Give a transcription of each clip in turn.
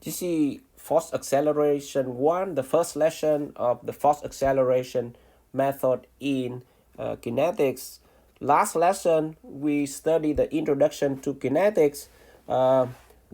This is force acceleration 1, the first lesson of the force acceleration method in kinetics. Last lesson, we studied the introduction to kinetics.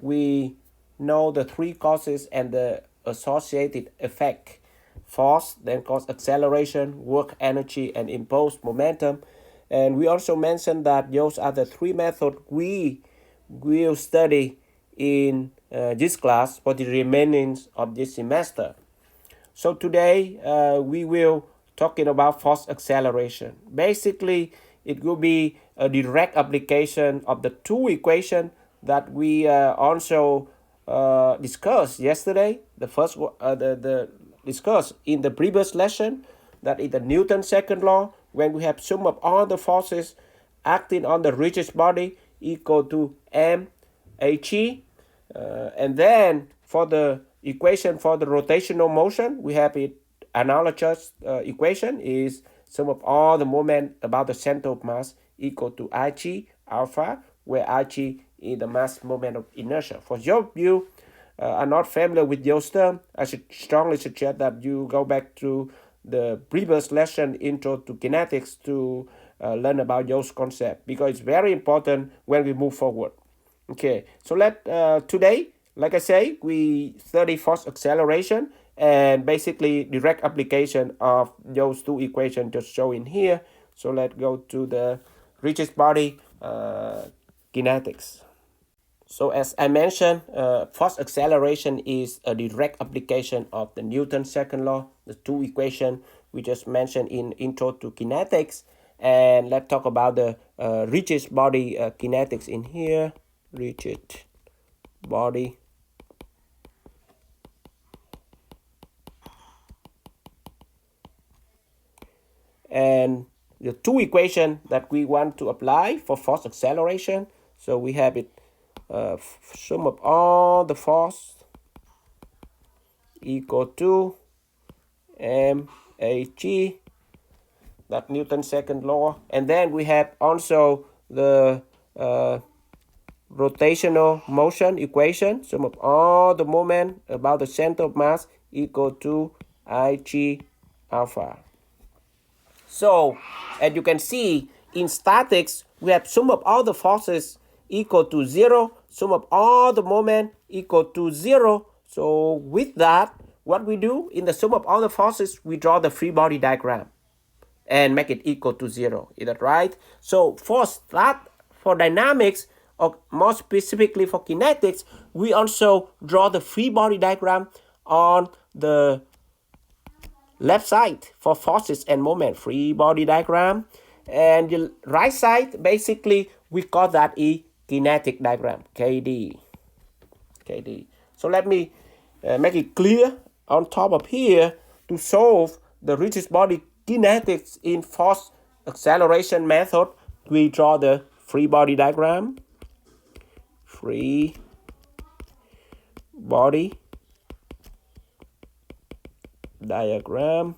We know the three causes and the associated effect. Force, then cause acceleration, work energy, and impulse momentum. And we also mentioned that those are the three methods we will study in this class for the remaining of this semester. So today we will talking about force acceleration. Basically, it will be a direct application of the two equations that we also discussed yesterday. The first the discussed in the previous lesson, that is the Newton's second law, when we have sum of all the forces acting on the rigid body equal to mhg. And then for the equation for the rotational motion, we have it analogous equation is sum of all the moment about the center of mass equal to Ig alpha, where Ig is the mass moment of inertia. For those of you are not familiar with those terms, I should strongly suggest that you go back to the previous lesson, Intro to Kinetics, to learn about those concepts, because it's very important when we move forward. Okay, so today, like I say, we study force acceleration and basically direct application of those two equations just shown here. So let's go to the rigid body kinetics. So as I mentioned, force acceleration is a direct application of the Newton's second law, the two equations we just mentioned in Intro to Kinetics. And let's talk about the rigid body kinetics in here. Rigid body and the two equations that we want to apply for force acceleration. So we have it sum of all the force equal to mhg, that Newton's second law. And then we have also the rotational motion equation, sum of all the moment about the center of mass equal to Ig alpha. So as you can see, in statics, we have sum of all the forces equal to 0, sum of all the moment equal to 0. So with that, what we do in the sum of all the forces, we draw the free body diagram and make it equal to 0. Is that right? So for dynamics, or more specifically for kinetics, we also draw the free body diagram on the left side for forces and moment, free body diagram. And the right side, basically, we call that a kinetic diagram, KD. So let me make it clear on top of here to solve the rigid body kinetics in force acceleration method. We draw the free body diagram. Free body diagram,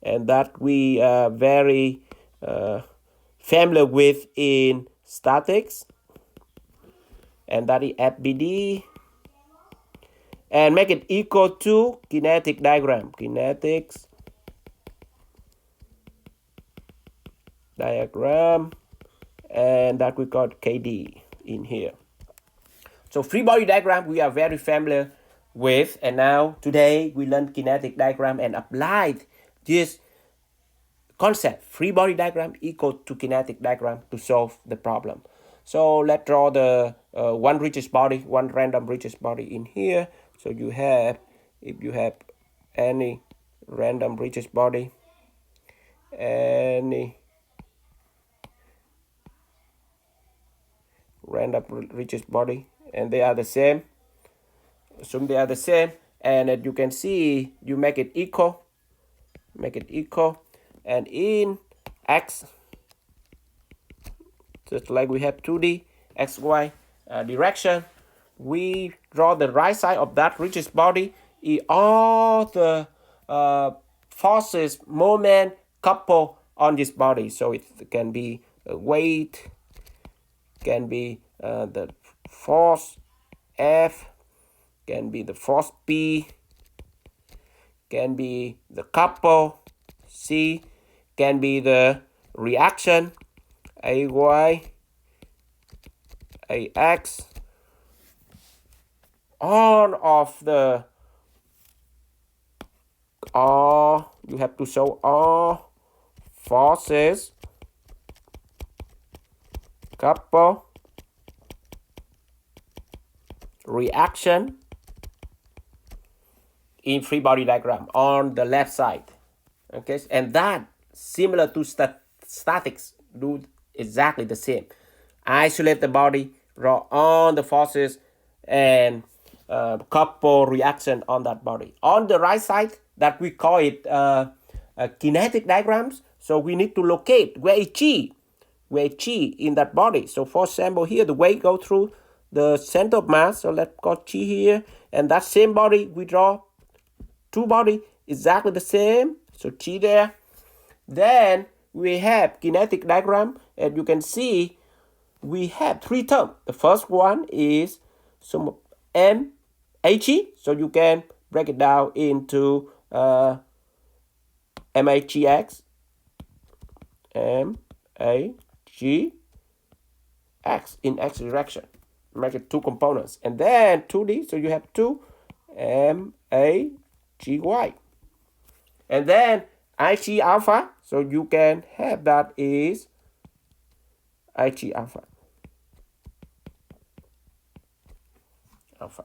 and that we are very familiar with in statics, and that is FBD, and make it equal to kinetic diagram, kinetics diagram, and that we got KD in here. So free body diagram we are very familiar with, and now today we learn kinetic diagram and applied this concept, free body diagram equal to kinetic diagram, to solve the problem. So let's draw the one rigid body, one random rigid body in here. So you have, if you have any random rigid body, any random rigid body, and they are the same, assume they are the same, and as you can see, you make it equal, and in x, just like we have 2D xy direction, we draw the right side of that rigid body in all the forces, moment, couple on this body. So it can be weight, can be the force F, can be the force P, can be the couple C, can be the reaction AY, AX, all of the you have to show all forces, couple, reaction in free body diagram on the left side. Okay, and that similar to statics, do exactly the same. Isolate the body, draw on the forces and couple reaction on that body. On the right side, that we call it kinetic diagrams. So we need to locate where is G in that body. So for example, here the weight go through the center of mass. So let's call G here, and that same body we draw two body exactly the same. So G there. Then we have kinetic diagram, and you can see we have three terms. The first one is sum of M H E. So you can break it down into MHX, MAGX in X direction. Make it two components. And then 2D, so you have two MAGY. And then IG alpha, so you can have that is IG alpha. So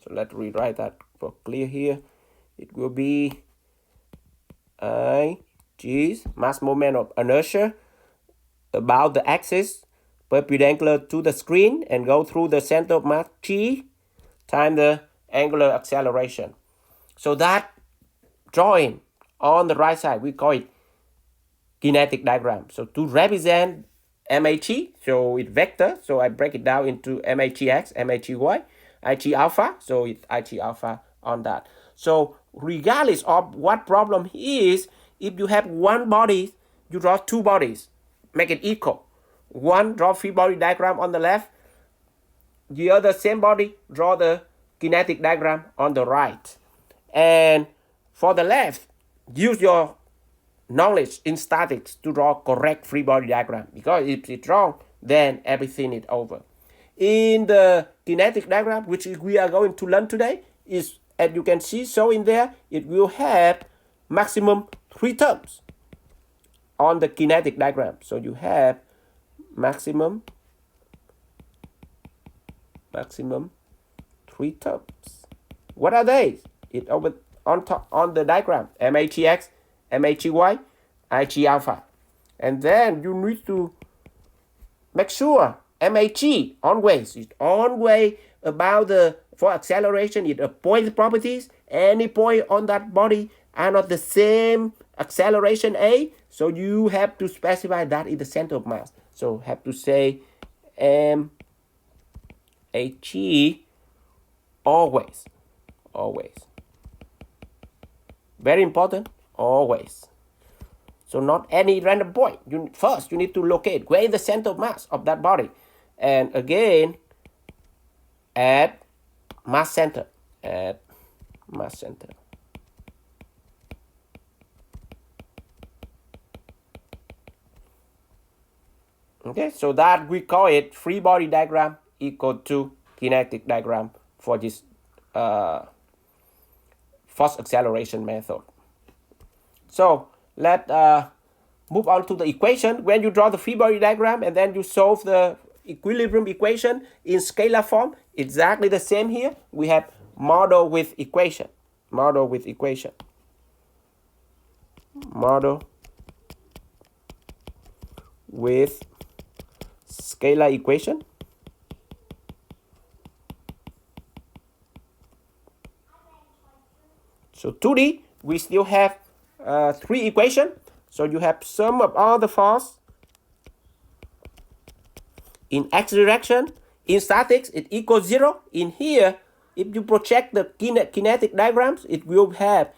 let's rewrite that for clear here. It will be IG's mass moment of inertia about the axis perpendicular to the screen and go through the center of mass G times the angular acceleration. So that drawing on the right side, we call it kinetic diagram. So to represent MHE, so it's vector, so I break it down into MHEX, MHEY, IG alpha, so it's IG alpha on that. So regardless of what problem is, if you have one body, you draw two bodies, make it equal. One, draw free body diagram on the left, the other same body, draw the kinetic diagram on the right. And for the left, use your knowledge in statics to draw correct free body diagram, because if it's wrong, then everything is over. In the kinetic diagram, which we are going to learn today, is, as you can see, so in there, it will have maximum three terms on the kinetic diagram. So you have maximum three terms. What are they? It over on top on the diagram, MHEX, MHEY, IG alpha. And then you need to make sure MHE always about the, for acceleration, it a point properties. Any point on that body are not the same acceleration A, so you have to specify that in the center of mass. So have to say MHE always. Very important, always. So not any random point. First, you need to locate where is the center of mass of that body. And again, at mass center. Okay, so that we call it free body diagram equal to kinetic diagram for this force acceleration method. So let's move on to the equation. When you draw the free body diagram and then you solve the equilibrium equation in scalar form, exactly the same here. We have model with equation. Model with scalar equation. So 2D, we still have three equations. So you have sum of all the force in x direction. In statics, it equals 0. In here, if you project the kinetic diagrams, it will have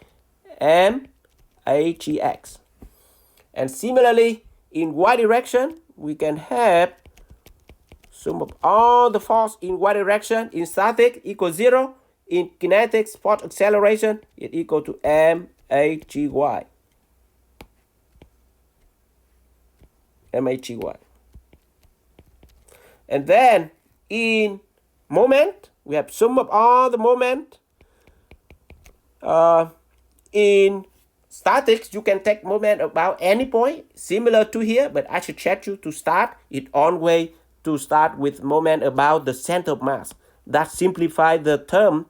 MHEX. And similarly, in y direction, we can have sum of all the force in y direction in static equals 0. in kinetics, force acceleration is equal to MAGY. MAGY. And then in moment, we have sum of all the moment. In statics, you can take moment about any point, similar to here, but I suggest you to start it always to start with moment about the center of mass. That simplifies the term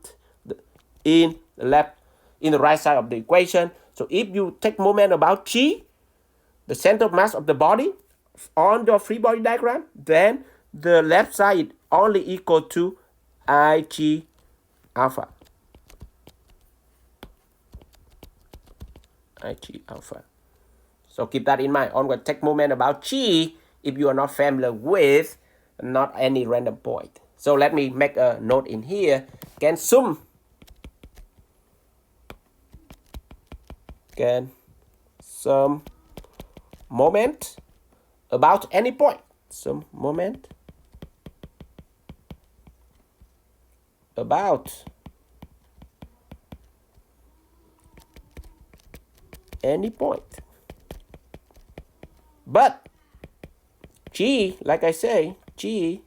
in the right side of the equation. So if you take moment about G, the center of mass of the body, on your free body diagram, then the left side is only equal to IG alpha. IG alpha. So keep that in mind. Onward, take moment about G if you are not familiar with not any random point. So let me make a note in here. Can sum moment about any point. Some moment about any point. But G, like I say, G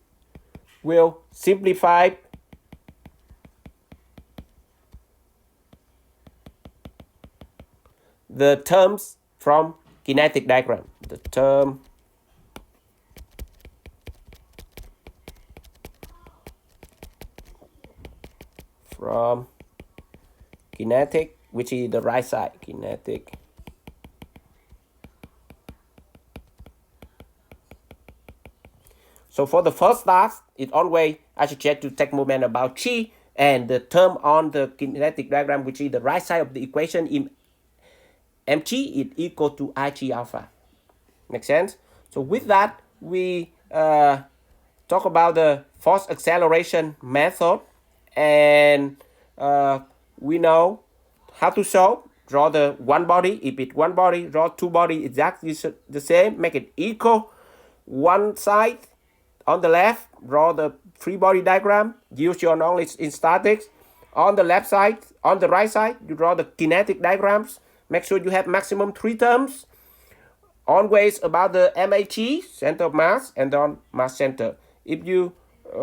will simplify the terms from kinetic diagram. The term from kinetic, which is the right side, kinetic. So for the first task, it always I suggest to take moment about G, and the term on the kinetic diagram, which is the right side of the equation in mg is equal to IG alpha. Make sense? So with that, we talk about the force acceleration method, and we know how to solve. Draw the one body. If it's one body, draw two body exactly the same. Make it equal. One side on the left, draw the free body diagram. Use your knowledge in statics. On the left side, on the right side, you draw the kinetic diagrams. Make sure you have maximum 3 terms. Always about the MAG, center of mass, and then mass center. If you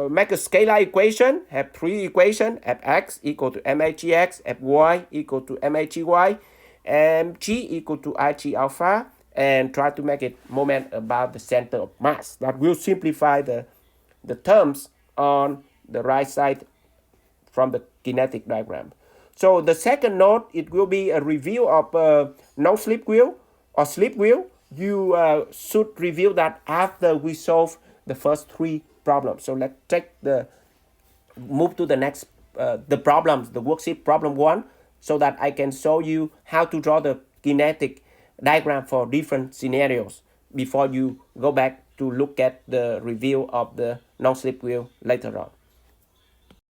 make a scalar equation, have 3 equations, fx equal to magx, fy equal to magy, mg equal to IG alpha, and try to make it moment about the center of mass. That will simplify the terms on the right side from the kinetic diagram. So the second note, it will be a review of non-slip wheel or slip wheel. You should review that after we solve the first 3 problems. So let's move to the next the problems, the worksheet problem 1, so that I can show you how to draw the kinetic diagram for different scenarios before you go back to look at the review of the non-slip wheel later on.